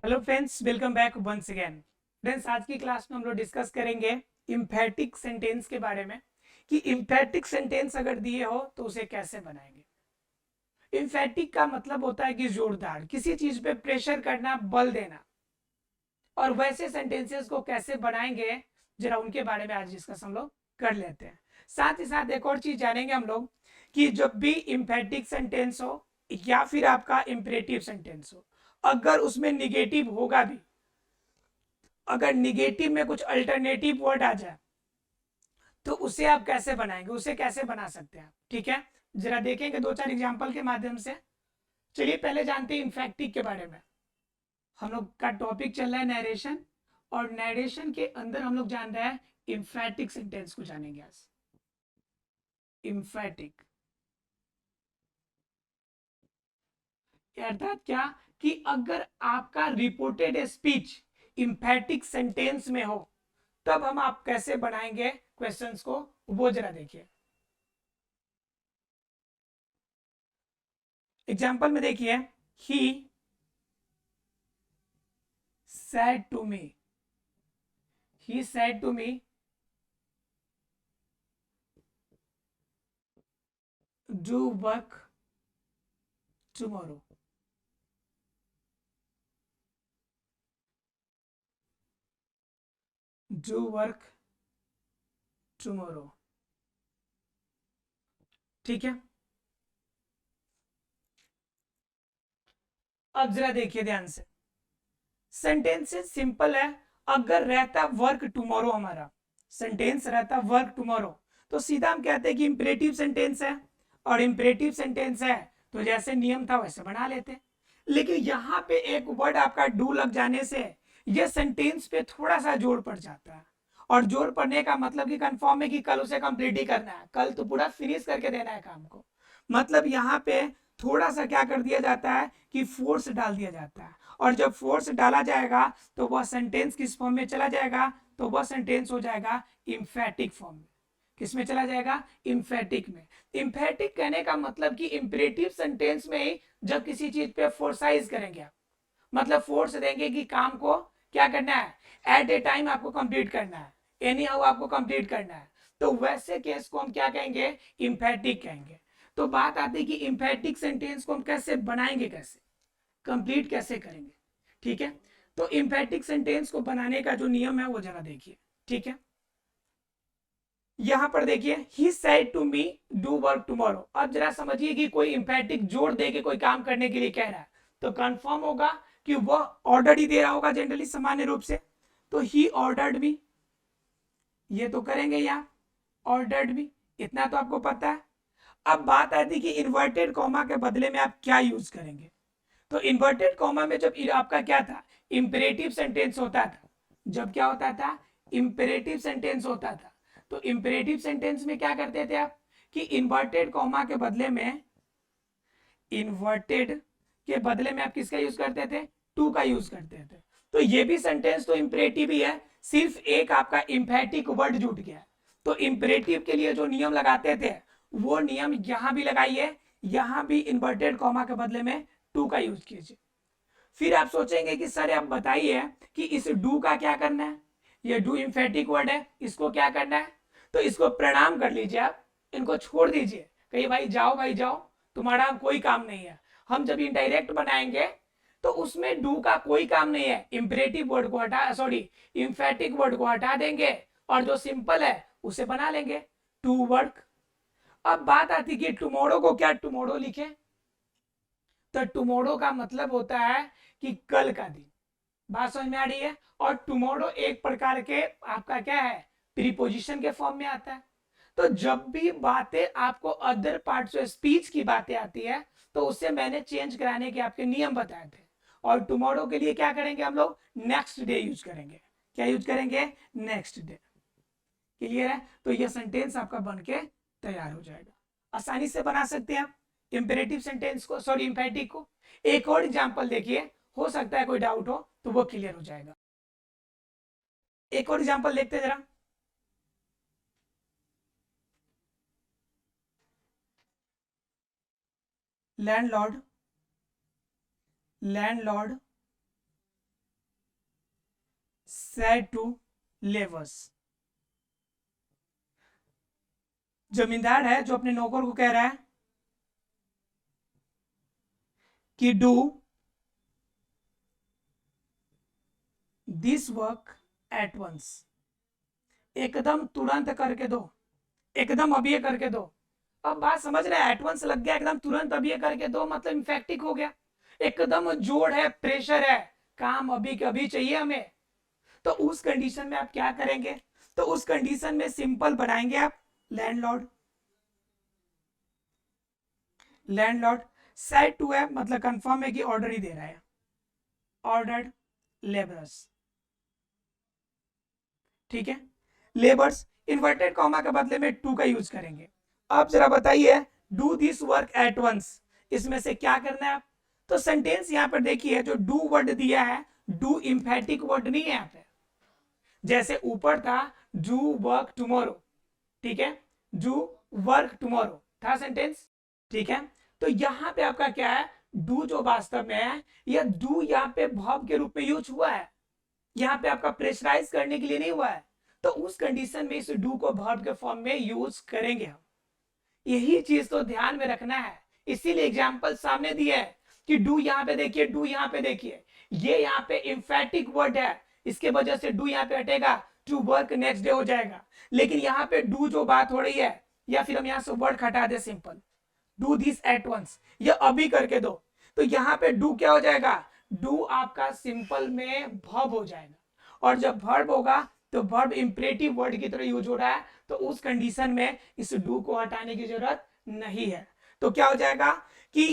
Hello friends, welcome back once again. Friends, आज की class में हम लोग डिस्कस करेंगे इम्फेटिक सेंटेंस के बारे में कि इम्फेटिक सेंटेंस अगर दिए हो तो उसे कैसे बनाएंगे। इम्फेटिक का मतलब होता है कि जोरदार, किसी चीज पे प्रेशर करना, बल देना। और वैसे सेंटेंसेस को कैसे बनाएंगे, जरा उनके बारे में आज डिस्कस हम लोग कर लेते हैं। साथ ही साथ एक और चीज जानेंगे हम लोग कि जब भी इम्फेटिक सेंटेंस हो या फिर आपका इम्परेटिव सेंटेंस हो, अगर उसमें निगेटिव होगा भी, अगर निगेटिव में कुछ अल्टरनेटिव वर्ड आ जाए तो उसे आप कैसे बनाएंगे, उसे कैसे बना सकते हैं। ठीक है, जरा देखेंगे दो चार एग्जांपल के माध्यम से। चलिए पहले जानते हैं इम्फेक्टिव के बारे में। हम लोग का टॉपिक चल रहा है नरेशन, और नरेशन के अंदर हम लोग जान रहे हैं इम्फेटिक सेंटेंस को जानेंगे आज। इम्फेटिक अर्थात क्या कि अगर आपका रिपोर्टेड स्पीच इम्फेटिक सेंटेंस में हो तब हम आप कैसे बनाएंगे क्वेश्चंस को, वो जरा देखिए। एग्जाम्पल में देखिए, ही said to me, he said to me, do work tomorrow, do work tomorrow। ठीक है, अब जरा देखिए ध्यान से। सेंटेंसेस सिंपल है। अगर रहता वर्क टुमारो, हमारा सेंटेंस रहता वर्क टुमारो, तो सीधा हम कहते हैं कि इंपरेटिव सेंटेंस है। और इंपरेटिव सेंटेंस है तो जैसे नियम था वैसे बना लेते। लेकिन यहां पे एक वर्ड आपका डू लग जाने से ये सेंटेंस पे थोड़ा सा जोर पड़ जाता है। और जोर पड़ने का मतलब कि कंफर्म है कि कल उसे कंप्लीट ही करना है, कल तो पूरा फिनिश करके देना है काम को। मतलब यहाँ पे थोड़ा सा क्या कर दिया जाता है कि फोर्स डाल दिया जाता है। और जब फोर्स डाला जाएगा तो वह सेंटेंस किस फॉर्म में चला जाएगा, तो वह सेंटेंस हो जाएगा इम्फेटिक फॉर्म में। किस में चला जाएगा? इम्फेटिक में। इम्फेटिक कहने का मतलब कि इम्परेटिव सेंटेंस में ही जब किसी चीज पे फोर्साइज करेंगे आप, मतलब फोर्स देंगे कि काम को क्या करना है, एट ए टाइम आपको कंप्लीट करना है, एनी हाउ आपको कंप्लीट करना है, तो वैसे केस को हम क्या कहेंगे? इम्फेटिक कहेंगे। तो बात आती है कि इम्फेटिक सेंटेंस को हम कैसे बनाएंगे, कैसे कंप्लीट कैसे करेंगे। ठीक है, तो इम्फेटिक सेंटेंस को बनाने का जो नियम है वो जरा देखिए। ठीक है, यहां पर देखिए, he said to me do work tomorrow. अब जरा समझिए कि कोई इम्फेटिक जोर दे के कोई काम करने के लिए कह रहा है तो कंफर्म होगा कि वह ऑर्डर ही दे रहा होगा जनरली सामान्य रूप से। तो ही ऑर्डर्ड मी, ये तो करेंगे यहाँ, ऑर्डर्ड मी, इतना तो आपको पता है। अब बात आती है कि इन्वर्टेड कॉमा के बदले में आप क्या यूज करेंगे। तो इन्वर्टेड कॉमा में जब आपका क्या था, इंपेरेटिव सेंटेंस होता था, जब क्या होता था, इंपेरेटिव सेंटेंस होता था, तो इंपेरेटिव सेंटेंस में क्या करते थे आप कि इन्वर्टेड कॉमा के बदले में, इन्वर्टेड के बदले में आप किसका यूज करते थे? टू का यूज करते थे। तो ये भी सेंटेंस तो इंपेरेटिव ही है, सिर्फ एक आपका इम्फेटिक वर्ड जुट गया। तो इंपेरेटिव के लिए जो नियम लगाते थे वो नियम यहां भी लगाइए, यहां भी इन्वर्टेड कॉमा के बदले में टू का यूज कीजिए। फिर आप सोचेंगे कि सर आप बताइए कि इस डू का क्या करना है, ये डू इम्फेटिक वर्ड है, इसको क्या करना है? तो इसको प्रणाम कर लीजिए आप, इनको छोड़ दीजिए, कहिए भाई जाओ, भाई जाओ, तुम्हारा कोई काम नहीं है। हम जब इनडायरेक्ट बनाएंगे तो उसमें डू का कोई काम नहीं है, इंपरेटिव वर्ड को हटा, सॉरी, इम्फेटिक वर्ड को हटा देंगे और जो सिंपल है उसे बना लेंगे, टू वर्क। अब बात आती कि टुमारो को क्या टुमारो लिखे, तो टुमारो का मतलब होता है कि कल का दिन। बात समझ में आ रही है? और टुमारो एक प्रकार के आपका क्या है, प्रीपोजिशन के फॉर्म में आता है। तो जब भी बातें आपको अदर पार्ट्स ऑफ स्पीच की बातें आती है तो उससे मैंने चेंज कराने के आपके नियम बताए थे। और टुमारो के लिए क्या करेंगे हम लोग? नेक्स्ट डे यूज करेंगे। क्या यूज करेंगे? Next day. क्लियर है? तो यह सेंटेंस आपका बन के तैयार हो जाएगा, आसानी से बना सकते हैं आप इंपेरेटिव सेंटेंस को, सॉरी इंपेटिक को। एक और एग्जांपल देखिए, हो सकता है कोई डाउट हो तो वो क्लियर हो जाएगा। एक और एग्जांपल देखते हैं जरा। Landlord, landlord said to laborers। जमींदार है जो अपने नौकर को कह रहा है कि do this work at once, एकदम तुरंत करके दो, एकदम अभी करके दो। अब बात समझ रहे हैं, एट वंस लग गया, एकदम तुरंत अभी करके दो मतलब इम्फेक्टिक हो गया, एकदम जोड़ है, प्रेशर है, काम अभी के अभी चाहिए हमें। तो उस कंडीशन में आप क्या करेंगे, तो उस कंडीशन में सिंपल बनाएंगे आप लैंडलॉर्ड। लैंडलॉर्ड सेड टू है मतलब कंफर्म है कि ऑर्डर ही दे रहा है, ऑर्डर्ड लेबरर्स। ठीक है, लेबर्स इन्वर्टेड कॉमा के बदले में टू का यूज करेंगे। आप जरा बताइए, do this work at once, इसमें से क्या करना है आप, तो सेंटेंस यहां पर देखिए, जो डू वर्ड दिया है, डू इंफेटिक वर्ड नहीं है यहाँ पे, जैसे ऊपर था डू वर्क टुमारो, ठीक है, डू वर्क टुमारो था सेंटेंस। ठीक है, तो यहां पे आपका क्या है, डू जो वास्तव में है, यह डू यहाँ पे वर्ब के रूप में यूज हुआ है, यहाँ पे आपका प्रेशराइज करने के लिए नहीं हुआ है। तो उस कंडीशन में इस डू को वर्ब के फॉर्म में यूज करेंगे हम, यही चीज तो ध्यान में रखना है। इसीलिए एग्जांपल सामने दिया है कि डू यहाँ पे देखिए, डू यहाँ पे देखिए, ये यहाँ पे इंफेटिक वर्ड है, इसके वजह से डू यहाँ पे हटेगा, टू वर्क नेक्स्ट डे हो जाएगा। लेकिन यहाँ पे डू जो बात हो रही है, या फिर हम यहाँ से वर्ड हटा दे simple, do this at once, ये अभी करके दो, तो यहाँ पे डू क्या हो जाएगा, डू आपका सिंपल में वर्ब हो जाएगा, और जब वर्ब होगा तो वर्ब इंपरेटिव वर्ड की तरह यूज हो रहा है, तो उस कंडीशन में इस डू को हटाने की जरूरत नहीं है। तो क्या हो जाएगा कि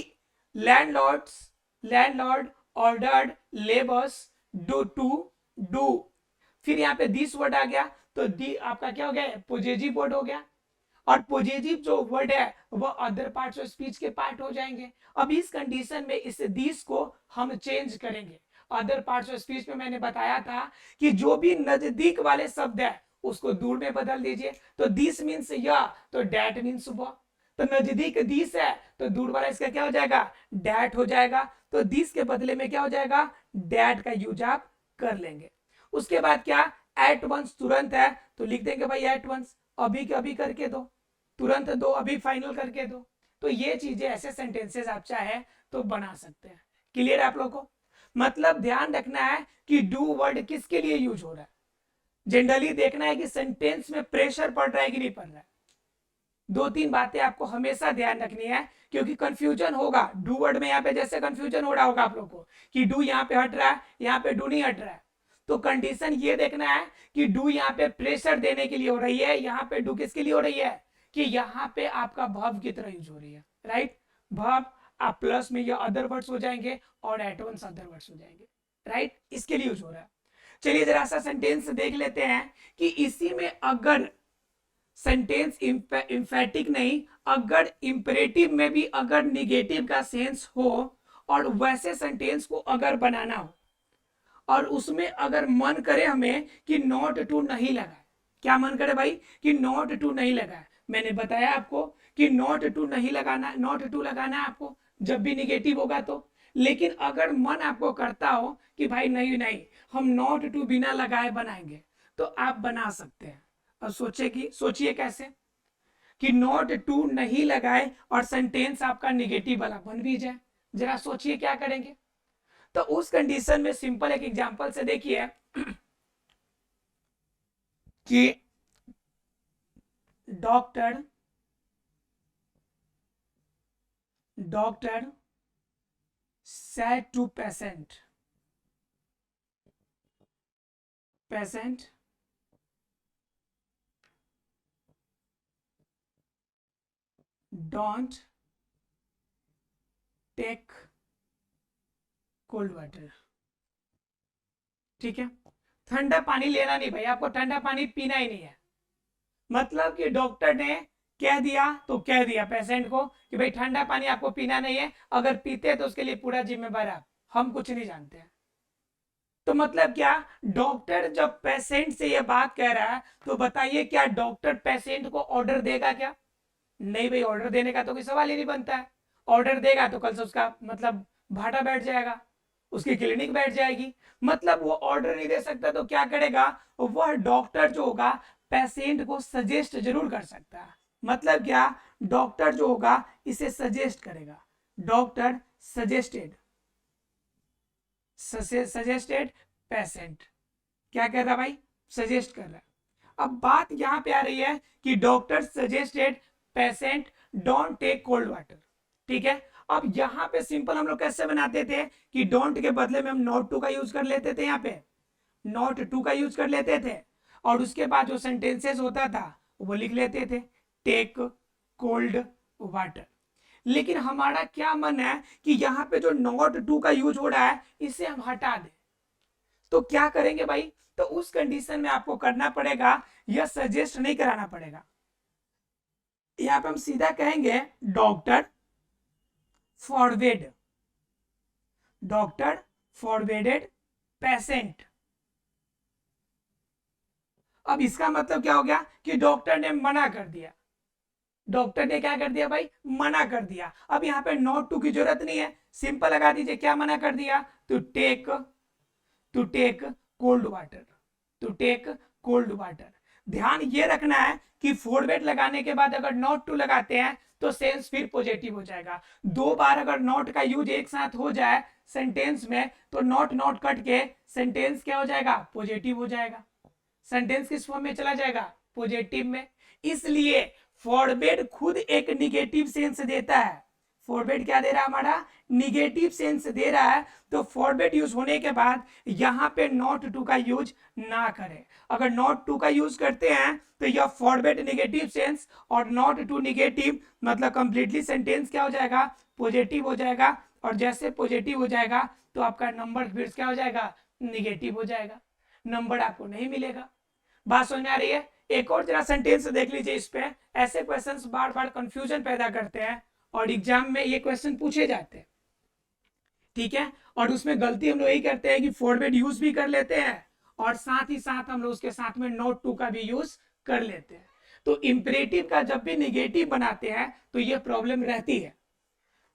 landlord ordered labours do to do, फिर यहाँ पे दिस वर्ड आ गया, तो दी आपका क्या हो गया, पोजेसिव वर्ड हो गया, और पॉजिटिव जो वर्ड है वो अदर पार्ट्स ऑफ स्पीच के पार्ट हो जाएंगे। अब इस कंडीशन में इस दिस को हम चेंज करेंगे। अदर पार्ट्स ऑफ स्पीच में मैंने बताया था कि जो भी नजदीक वाले शब्द है उसको दूर में बदल दीजिए, तो दिस मीन्स या, तो डैट मीन्स वह, तो नजदीक दिस है तो दूर वाला इसका क्या हो जाएगा, डैट हो जाएगा, तो दिस के बदले में क्या हो जाएगा, डैट का यूज आप कर लेंगे। उसके बाद क्या, एट वंस तुरंत है, तो लिख देंगे भाई एट वंस, अभी के अभी करके दो, तुरंत दो, अभी फाइनल करके दो। तो ये चीजें ऐसे सेंटेंसेस आप चाहे तो बना सकते हैं। क्लियर है आप लोग को, मतलब ध्यान रखना है कि डू वर्ड किसके लिए यूज हो रहा है, जनरली देखना है कि सेंटेंस में प्रेशर पड़ रहा है कि नहीं पड़ रहा है। दो तीन बातें आपको हमेशा ध्यान रखनी है, क्योंकि कंफ्यूजन होगा डू वर्ड में, यहाँ पे जैसे कंफ्यूजन हो रहा होगा आप लोग को कि डू यहाँ पे हट रहा है, यहाँ पे डू नहीं हट रहा है, तो कंडीशन ये देखना है कि डू यहाँ पे प्रेशर देने के लिए हो रही है, यहाँ पे डू किसके लिए हो रही है, कि यहाँ पे आपका वर्ब की तरह यूज हो रही है, राइट, वर्ब आप प्लस में या अदर वर्ड्स हो जाएंगे और एट वंस अदर वर्ड्स हो जाएंगे, राइट, इसके लिए यूज हो रहा है। चलिए जरा सा सेंटेंस देख लेते हैं कि इसी में अगर सेंटेंस इंफेटिक नहीं, अगर इंपरेटिव में भी अगर निगेटिव का सेंस हो और वैसे सेंटेंस को अगर बनाना हो, और उसमें अगर मन करे हमें कि नॉट टू नहीं लगा, क्या मन करे भाई कि नॉट टू नहीं लगा, मैंने बताया आपको कि नॉट टू नहीं लगाना, नॉट टू लगाना है आपको जब भी निगेटिव होगा तो। लेकिन अगर मन आपको करता हो कि भाई नहीं नहीं हम नॉट टू बिना लगाए बनाएंगे, तो आप बना सकते हैं। अब सोचिए कैसे कि नॉट टू नहीं लगाए और सेंटेंस आपका निगेटिव वाला बन भी जाए, जरा सोचिए क्या करेंगे। तो उस कंडीशन में सिंपल एक एग्जांपल से देखिए कि doctor said to patient don't take cold water, ठीक है, ठंडा पानी लेना नहीं भाई, आपको ठंडा पानी पीना ही नहीं है। मतलब कि डॉक्टर ने कह दिया तो कह दिया पेशेंट को कि भाई ठंडा पानी आपको पीना नहीं है, अगर पीते हैं तो उसके लिए पूरा जिम्मेवार आप, हम कुछ नहीं जानते हैं। तो मतलब क्या, डॉक्टर जब पेशेंट से यह बात कह रहा है तो बताइए क्या डॉक्टर पेशेंट को ऑर्डर देगा क्या, नहीं भाई, ऑर्डर देने का तो कोई सवाल ही नहीं बनता है। ऑर्डर देगा तो कल से उसका मतलब भाटा बैठ जाएगा, उसकी क्लिनिक बैठ जाएगी। मतलब वो ऑर्डर नहीं दे सकता तो क्या करेगा, वह डॉक्टर जो होगा पेशेंट को सजेस्ट जरूर कर सकता है। मतलब क्या, डॉक्टर जो होगा इसे सजेस्ट करेगा, डॉक्टर सजेस्टेड, सजेस्टेड पेशेंट, क्या कर रहा भाई, सजेस्ट कर रहा है। अब बात यहां पे आ रही है कि doctor suggested patient don't take cold water, ठीक है। अब यहां पे सिंपल हम लोग कैसे बनाते थे कि डोंट के बदले में हम नॉट टू का यूज कर लेते थे, यहाँ पे नॉट टू का यूज कर लेते थे, और उसके बाद जो सेंटेंसेस होता था वो लिख लेते थे टेक कोल्ड वाटर। लेकिन हमारा क्या मन है कि यहाँ पे जो नॉट टू का यूज हो रहा है इसे हम हटा दें, तो क्या करेंगे भाई, तो उस कंडीशन में आपको करना पड़ेगा, यह सजेस्ट नहीं कराना पड़ेगा। यहां पे हम सीधा कहेंगे doctor forward, doctor forwarded patient. अब इसका मतलब क्या हो गया कि डॉक्टर ने मना कर दिया, डॉक्टर ने क्या कर दिया भाई, मना कर दिया। अब यहाँ पे नॉट टू की जरूरत नहीं है, सिंपल लगा दीजिए क्या मना कर दिया, to take cold water, to take cold water. ध्यान ये रखना है कि फॉरवर्ड लगाने के बाद अगर नॉट टू लगाते हैं तो सेंस फिर पॉजिटिव हो जाएगा। दो बार अगर नॉट का यूज एक साथ हो जाए सेंटेंस में तो नॉट नॉट कट के सेंटेंस क्या हो जाएगा, पॉजिटिव हो जाएगा, सेंटेंस किस फॉर्म में चला जाएगा, पॉजिटिव में। इसलिए फॉरवर्ड खुद एक निगेटिव सेंस देता है, फॉरवर्ड क्या दे रहा है, हमारा निगेटिव सेंस दे रहा है। तो फॉरवर्ड यूज होने के बाद यहां पे नॉट टू का यूज ना करें। अगर नॉट टू का यूज करते हैं तो यह फॉरवर्ड निगेटिव सेंस और नॉट टू निगेटिव, मतलब कंप्लीटली सेंटेंस क्या हो जाएगा, पॉजिटिव हो जाएगा। और जैसे पॉजिटिव हो जाएगा तो आपका नंबर फिर क्या हो जाएगा, निगेटिव हो जाएगा, नंबर आपको नहीं मिलेगा। बात समझ में आ रही है। एक और जरा सेंटेंस देख लीजिए, इस पे ऐसे क्वेश्चंस बार बार कंफ्यूजन पैदा करते हैं और एग्जाम में ये क्वेश्चन पूछे जाते हैं, ठीक है। और उसमें गलती हम लोग यही करते हैं कि फॉरवर्ड यूज भी कर लेते हैं और साथ ही साथ हम लोग उसके साथ में नॉट टू का भी यूज कर लेते हैं। तो इंपरेटिव का जब भी निगेटिव बनाते हैं तो ये प्रॉब्लम रहती है।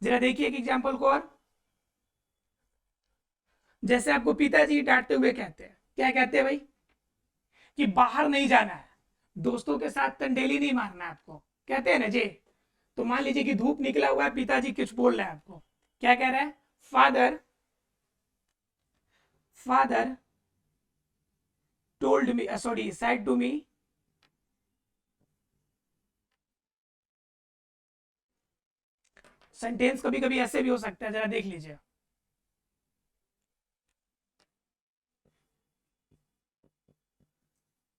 जरा देखिए एक एग्जाम्पल को और, जैसे आपको पिताजी डांटते हुए कहते हैं, क्या कहते हैं भाई, कि बाहर नहीं जाना है, दोस्तों के साथ तंडेली नहीं मारना है आपको, कहते हैं ना जी। तो मान लीजिए कि धूप निकला हुआ है, पिताजी कुछ बोल रहे हैं आपको, क्या कह रहे हैं, father father told me, sorry said to me, sentence कभी कभी ऐसे भी हो सकता है, जरा देख लीजिए।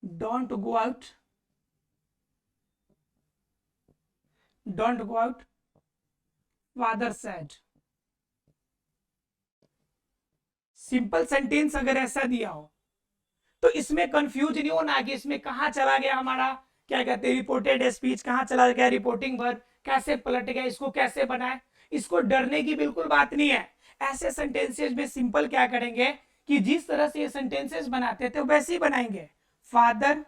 Don't go out, don't go out, father said. Simple sentence अगर ऐसा दिया हो तो इसमें कंफ्यूज नहीं होना कि इसमें कहां चला गया हमारा, क्या कहते हैं, रिपोर्टेड स्पीच, कहां चला गया रिपोर्टिंग वर्ब, कैसे पलट गया, इसको कैसे बनाए। इसको डरने की बिल्कुल बात नहीं है। ऐसे सेंटेंसेस में सिंपल क्या करेंगे कि जिस तरह से ये सेंटेंसेस बनाते थे वैसे ही बनाएंगे, फादर,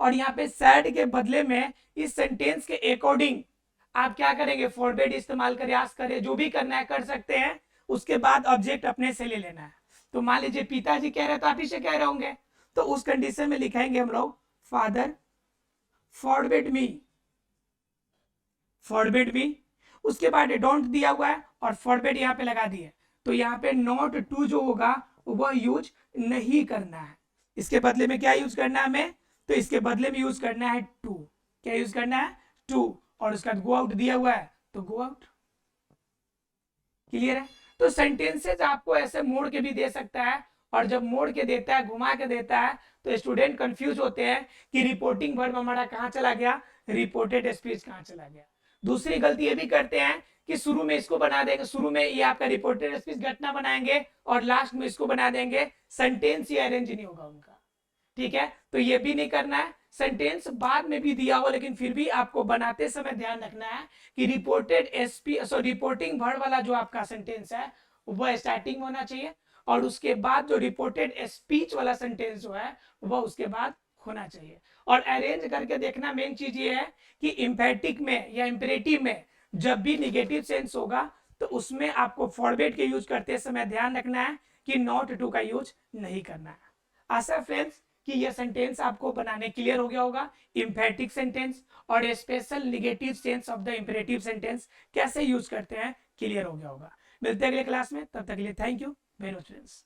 और यहाँ पे सैड के बदले में इस सेंटेंस के अकॉर्डिंग आप क्या करेंगे, फॉरवर्ड इस्तेमाल करें, आस करें, जो भी करना है कर सकते हैं। उसके बाद ऑब्जेक्ट अपने से ले लेना है। तो मान लीजिए पिताजी कह रहे हैं तो आप ही से कह रहे होंगे, तो उस कंडीशन में लिखाएंगे हम लोग फादर फॉरवर्ड मी, फॉरवर्ड मी। उसके बाद डोंट दिया हुआ है और फॉरवर्ड यहाँ पे लगा दिए, तो यहाँ पे नॉट टू जो होगा वह यूज नहीं करना है। इसके बदले में क्या यूज करना है हमें, तो इसके बदले में यूज करना है टू, क्या यूज करना है, टू। और उसका गो आउट दिया हुआ है तो गो आउट। क्लियर है। तो सेंटेंसेज आपको ऐसे मोड़ के भी दे सकता है, और जब मोड़ के देता है, घुमा के देता है, तो स्टूडेंट कंफ्यूज होते हैं कि रिपोर्टिंग वर्ब हमारा कहां चला गया, रिपोर्टेड स्पीच कहां चला गया। दूसरी गलती ये भी करते हैं कि शुरू में इसको बना देंगे, शुरू में ये आपका रिपोर्टेड स्पीच घटना बनाएंगे और लास्ट में इसको बना देंगे, सेंटेंस ही अरेंज नहीं होगा उनका, ठीक है। तो ये भी नहीं करना है। सेंटेंस बाद में भी दिया हो लेकिन फिर भी आपको बनाते समय ध्यान रखना है कि reported SP, sorry reporting word वाला जो आपका सेंटेंस है वह स्टार्टिंग में होना चाहिए, और उसके बाद जो रिपोर्टेड स्पीच वाला सेंटेंस जो है वह उसके बाद होना चाहिए। और अरेंज करके देखना, मेन चीज ये है कि इंपैटिक में या इंपेरेटिव में जब भी निगेटिव सेंस होगा तो उसमें आपको फॉरवर्ड के यूज करते समय ध्यान रखना है कि नॉट टू का यूज नहीं करना है। आशा फ्रेंड्स कि यह सेंटेंस आपको बनाने क्लियर हो गया होगा। इम्फेटिक सेंटेंस और special negative sense of the imperative sentence कैसे यूज करते हैं क्लियर हो गया होगा। मिलते हैं अगले क्लास में, तब तक के लिए thank you very much friends.